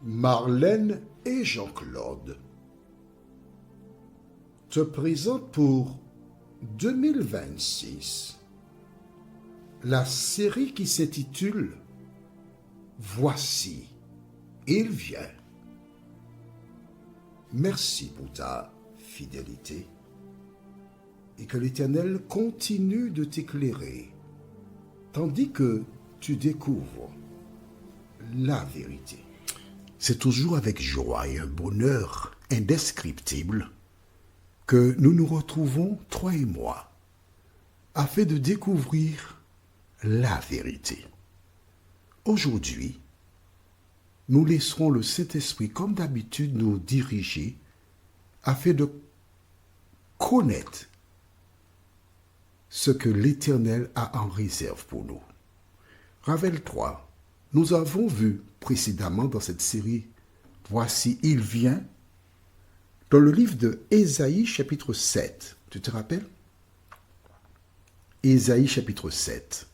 Marlène et Jean-Claude te présentent pour 2026 la série qui s'intitule « Voici, il vient ». Merci pour ta fidélité et que l'Éternel continue de t'éclairer tandis que tu découvres la vérité. C'est toujours avec joie et un bonheur indescriptible que nous nous retrouvons, toi et moi, afin de découvrir la vérité. Aujourd'hui, nous laisserons le Saint-Esprit, comme d'habitude, nous diriger afin de connaître ce que l'Éternel a en réserve pour nous. Rappelle-toi, nous avons vu précédemment dans cette série « Voici, il vient » dans le livre de Ésaïe chapitre 7. Tu te rappelles? Ésaïe chapitre 7.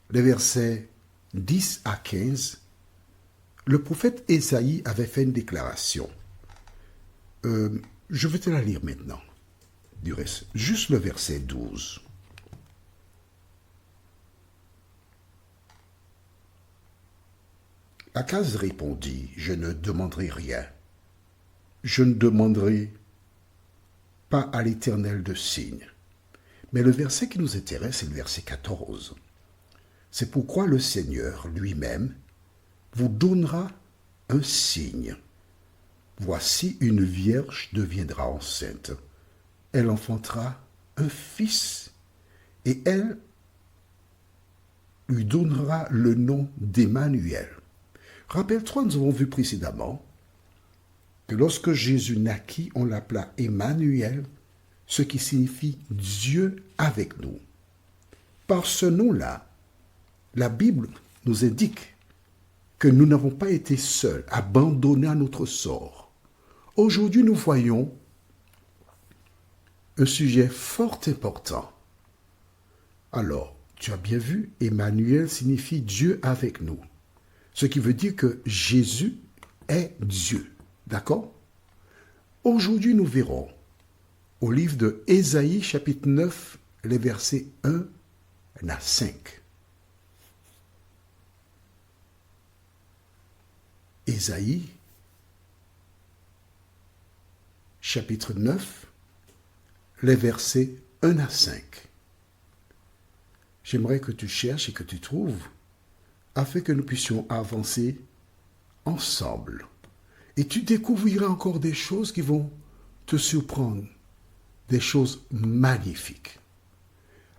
Les versets 10 à 15. Le prophète Ésaïe avait fait une déclaration. Je vais te la lire maintenant. Du reste, juste le verset 12. Akaz répondit, « Je ne demanderai rien. Je ne demanderai pas à l'Éternel de signe. » Mais le verset qui nous intéresse, c'est le verset 14. C'est pourquoi le Seigneur lui-même vous donnera un signe. Voici, une vierge deviendra enceinte. Elle enfantera un fils et elle lui donnera le nom d'Emmanuel. Rappelle-toi, nous avons vu précédemment que lorsque Jésus naquit, on l'appela Emmanuel, ce qui signifie Dieu avec nous. Par ce nom-là, la Bible nous indique que nous n'avons pas été seuls, abandonnés à notre sort. Aujourd'hui, nous voyons un sujet fort important. Alors, tu as bien vu, Emmanuel signifie Dieu avec nous. Ce qui veut dire que Jésus est Dieu. D'accord? Aujourd'hui, nous verrons au livre de Ésaïe, chapitre 9, les versets 1 à 5. Ésaïe, chapitre 9, les versets 1 à 5. J'aimerais que tu cherches et que tu trouves afin que nous puissions avancer ensemble. Et tu découvriras encore des choses qui vont te surprendre, des choses magnifiques.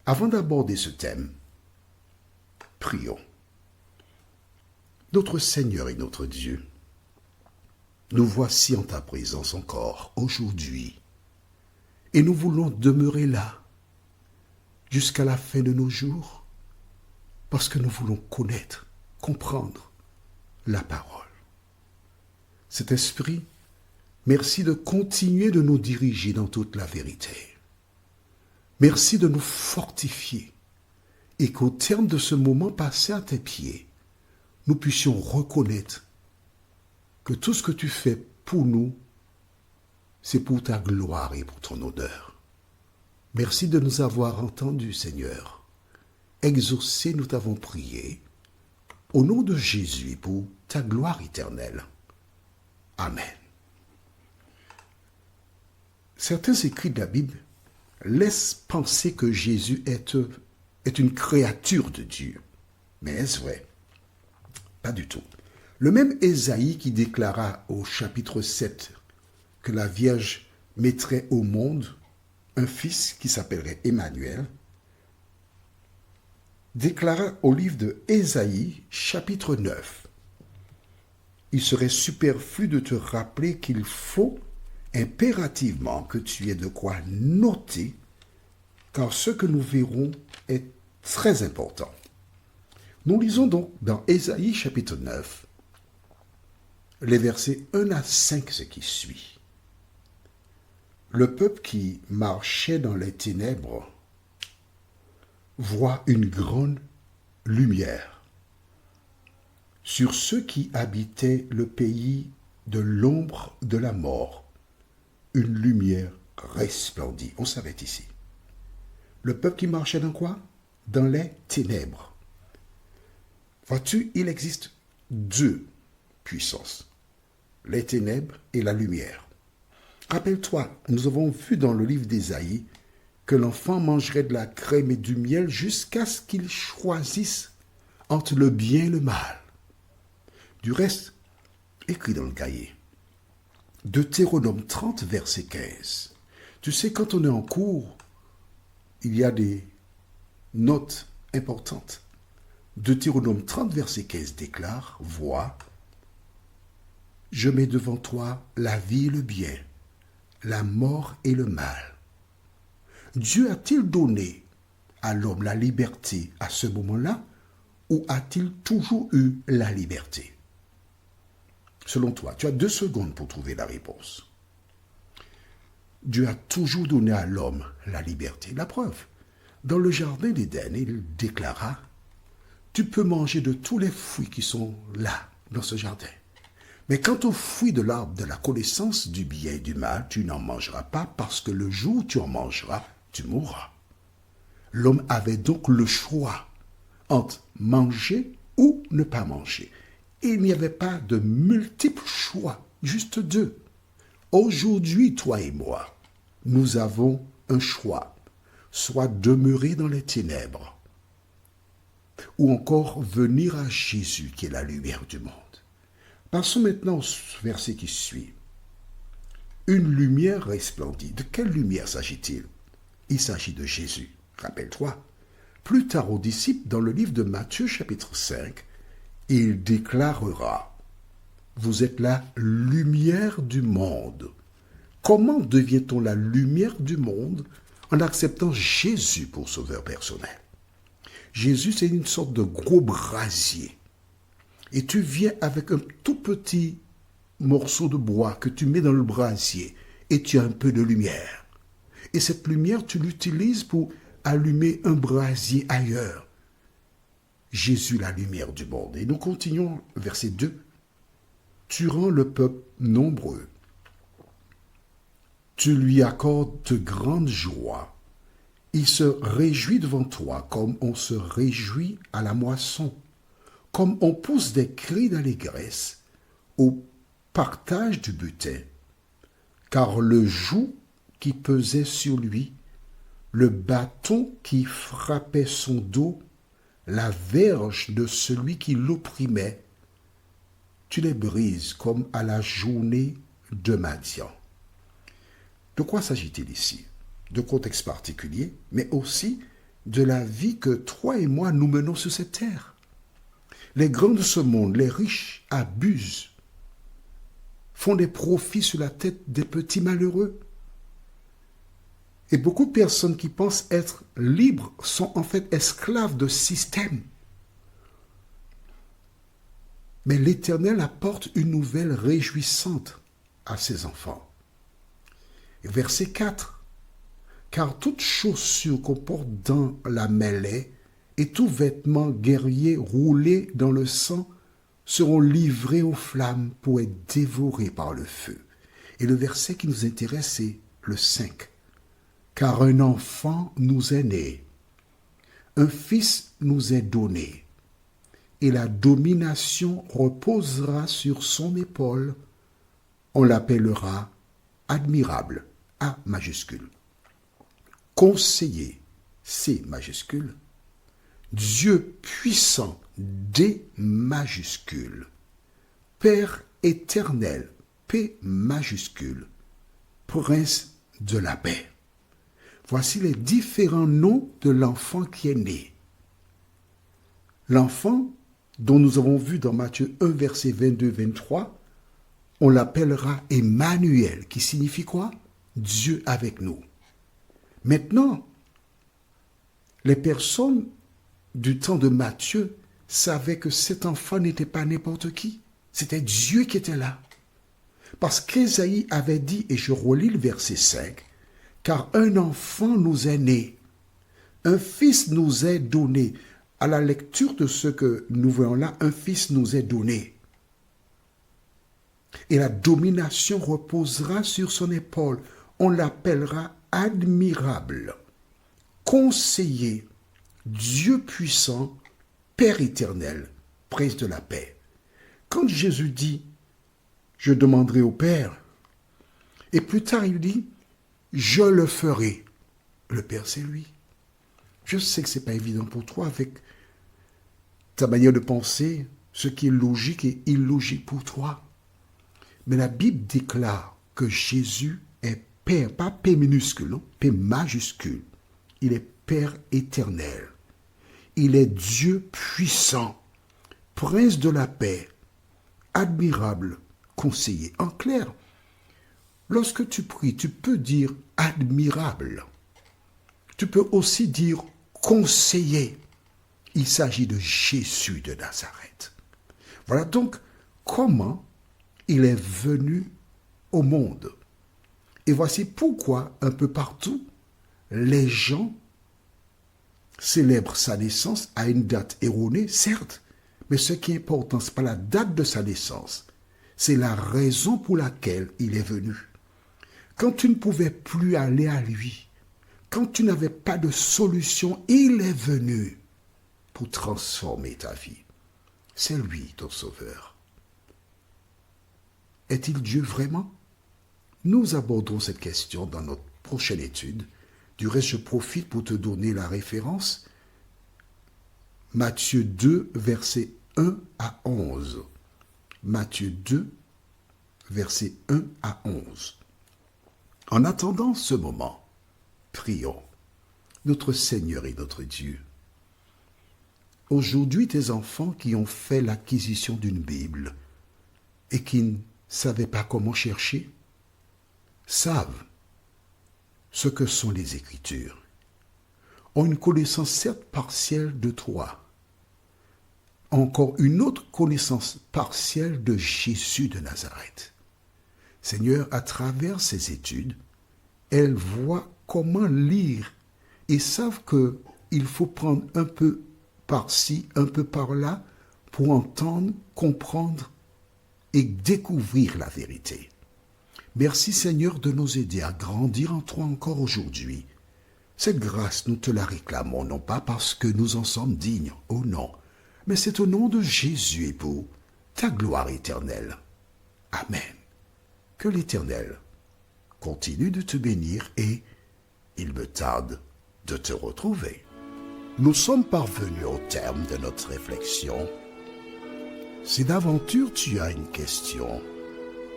Avant d'aborder ce thème, prions. Notre Seigneur et notre Dieu, nous voici en ta présence encore aujourd'hui, et nous voulons demeurer là jusqu'à la fin de nos jours, parce que nous voulons connaître, comprendre la parole. Cet esprit, merci de continuer de nous diriger dans toute la vérité. Merci de nous fortifier et qu'au terme de ce moment passé à tes pieds, nous puissions reconnaître que tout ce que tu fais pour nous, c'est pour ta gloire et pour ton honneur. Merci de nous avoir entendus, Seigneur. Exaucés, nous t'avons prié. Au nom de Jésus, pour ta gloire éternelle. Amen. Certains écrits de la Bible laissent penser que Jésus est une créature de Dieu. Mais est-ce vrai? Pas du tout. Le même Ésaïe qui déclara au chapitre 7 que la Vierge mettrait au monde un fils qui s'appellerait Emmanuel, déclara au livre de Ésaïe, chapitre 9, il serait superflu de te rappeler qu'il faut impérativement que tu aies de quoi noter, car ce que nous verrons est très important. Nous lisons donc dans Ésaïe, chapitre 9, les versets 1 à 5, ce qui suit. Le peuple qui marchait dans les ténèbres voit une grande lumière. sur ceux qui habitaient le pays de l'ombre de la mort, une lumière resplendit. On s'arrête ici. Le peuple qui marchait dans quoi? Dans les ténèbres. Vois-tu, il existe deux puissances, les ténèbres et la lumière. Rappelle-toi, nous avons vu dans le livre d'Ésaïe que l'enfant mangerait de la crème et du miel jusqu'à ce qu'il choisisse entre le bien et le mal. Du reste, écrit dans le cahier, Deutéronome 30, verset 15. Tu sais, quand on est en cours, il y a des notes importantes. Deutéronome 30, verset 15 déclare, vois, je mets devant toi la vie et le bien, la mort et le mal. Dieu a-t-il donné à l'homme la liberté à ce moment-là ou a-t-il toujours eu la liberté? Selon toi, tu as 2 secondes pour trouver la réponse. Dieu a toujours donné à l'homme la liberté. La preuve, dans le jardin d'Éden, il déclara, tu peux manger de tous les fruits qui sont là, dans ce jardin. Mais quant aux fruits de l'arbre de la connaissance du bien et du mal, tu n'en mangeras pas parce que le jour où tu en mangeras, tu mourras. L'homme avait donc le choix entre manger ou ne pas manger. Il n'y avait pas de multiples choix, juste 2. Aujourd'hui, toi et moi, nous avons un choix, soit demeurer dans les ténèbres, ou encore venir à Jésus qui est la lumière du monde. Passons maintenant au verset qui suit. Une lumière resplendit. De quelle lumière s'agit-il? Il s'agit de Jésus. Rappelle-toi. Plus tard aux disciples, dans le livre de Matthieu chapitre 5, il déclarera, vous êtes la lumière du monde. Comment devient-on la lumière du monde? En acceptant Jésus pour sauveur personnel. Jésus, c'est une sorte de gros brasier. Et tu viens avec un tout petit morceau de bois que tu mets dans le brasier et tu as un peu de lumière. Et cette lumière, tu l'utilises pour allumer un brasier ailleurs. Jésus, la lumière du monde. Et nous continuons, verset 2. Tu rends le peuple nombreux. Tu lui accordes de grandes joies. Il se réjouit devant toi comme on se réjouit à la moisson, comme on pousse des cris d'allégresse au partage du butin. Car le joug qui pesait sur lui, le bâton qui frappait son dos, la verge de celui qui l'opprimait, tu les brises comme à la journée de Madian. De quoi s'agit-il ici? De contexte particulier, mais aussi de la vie que toi et moi nous menons sur cette terre. Les grands de ce monde, les riches, abusent, font des profits sur la tête des petits malheureux. Et beaucoup de personnes qui pensent être libres sont en fait esclaves de système. Mais l'Éternel apporte une nouvelle réjouissante à ses enfants. Verset 4. Car toute chaussure qu'on porte dans la mêlée et tout vêtement guerrier roulé dans le sang seront livrés aux flammes pour être dévorés par le feu. Et le verset qui nous intéresse, c'est le 5. Car un enfant nous est né, un fils nous est donné, et la domination reposera sur son épaule. On l'appellera admirable, A majuscule. Conseiller, C majuscule. Dieu puissant, D majuscule. Père éternel, P majuscule. Prince de la paix. Voici les différents noms de l'enfant qui est né. L'enfant, dont nous avons vu dans Matthieu 1, verset 22-23, on l'appellera Emmanuel, qui signifie quoi? Dieu avec nous. Maintenant, les personnes du temps de Matthieu savaient que cet enfant n'était pas n'importe qui. C'était Dieu qui était là. Parce qu'Ésaïe avait dit, et je relis le verset 5, car un enfant nous est né, un fils nous est donné. à la lecture de ce que nous voyons là, un fils nous est donné. Et la domination reposera sur son épaule. On l'appellera admirable, conseiller, Dieu puissant, Père éternel, prince de la paix. Quand Jésus dit, je demanderai au Père, et plus tard il dit, je le ferai. Le Père, c'est lui. Je sais que ce n'est pas évident pour toi avec ta manière de penser, ce qui est logique et illogique pour toi. Mais la Bible déclare que Jésus est Père, pas P minuscule, non, P majuscule. Il est Père éternel. Il est Dieu puissant, prince de la paix, admirable, conseiller. En clair, lorsque tu pries, tu peux dire admirable. Tu peux aussi dire conseiller. Il s'agit de Jésus de Nazareth. Voilà donc comment il est venu au monde. Et voici pourquoi, un peu partout, les gens célèbrent sa naissance à une date erronée, certes, mais ce qui est important, ce n'est pas la date de sa naissance, c'est la raison pour laquelle il est venu. Quand tu ne pouvais plus aller à lui, quand tu n'avais pas de solution, il est venu pour transformer ta vie. C'est lui ton sauveur. Est-il Dieu vraiment? Nous aborderons cette question dans notre prochaine étude. Du reste, je profite pour te donner la référence. Matthieu 2, versets 1 à 11. Matthieu 2, versets 1 à 11. En attendant ce moment, prions. Notre Seigneur et notre Dieu, aujourd'hui, tes enfants qui ont fait l'acquisition d'une Bible et qui ne savaient pas comment chercher, savent ce que sont les Écritures, ont une connaissance certes partielle de toi, encore une autre connaissance partielle de Jésus de Nazareth. Seigneur, à travers ces études, elles voient comment lire et savent qu'il faut prendre un peu par-ci, un peu par-là pour entendre, comprendre et découvrir la vérité. Merci Seigneur de nous aider à grandir en toi encore aujourd'hui. Cette grâce, nous te la réclamons, non pas parce que nous en sommes dignes, oh non, mais c'est au nom de Jésus et pour ta gloire éternelle. Amen. Que l'Éternel continue de te bénir et il me tarde de te retrouver. Nous sommes parvenus au terme de notre réflexion. Si d'aventure tu as une question,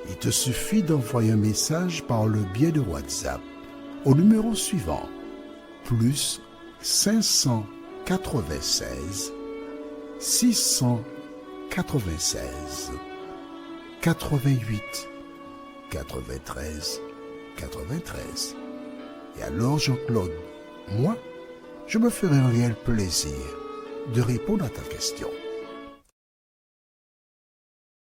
il te suffit d'envoyer un message par le biais de WhatsApp au numéro suivant, plus 596 696 88 93 93. Et alors Jean-Claude, moi, je me ferai un réel plaisir de répondre à ta question.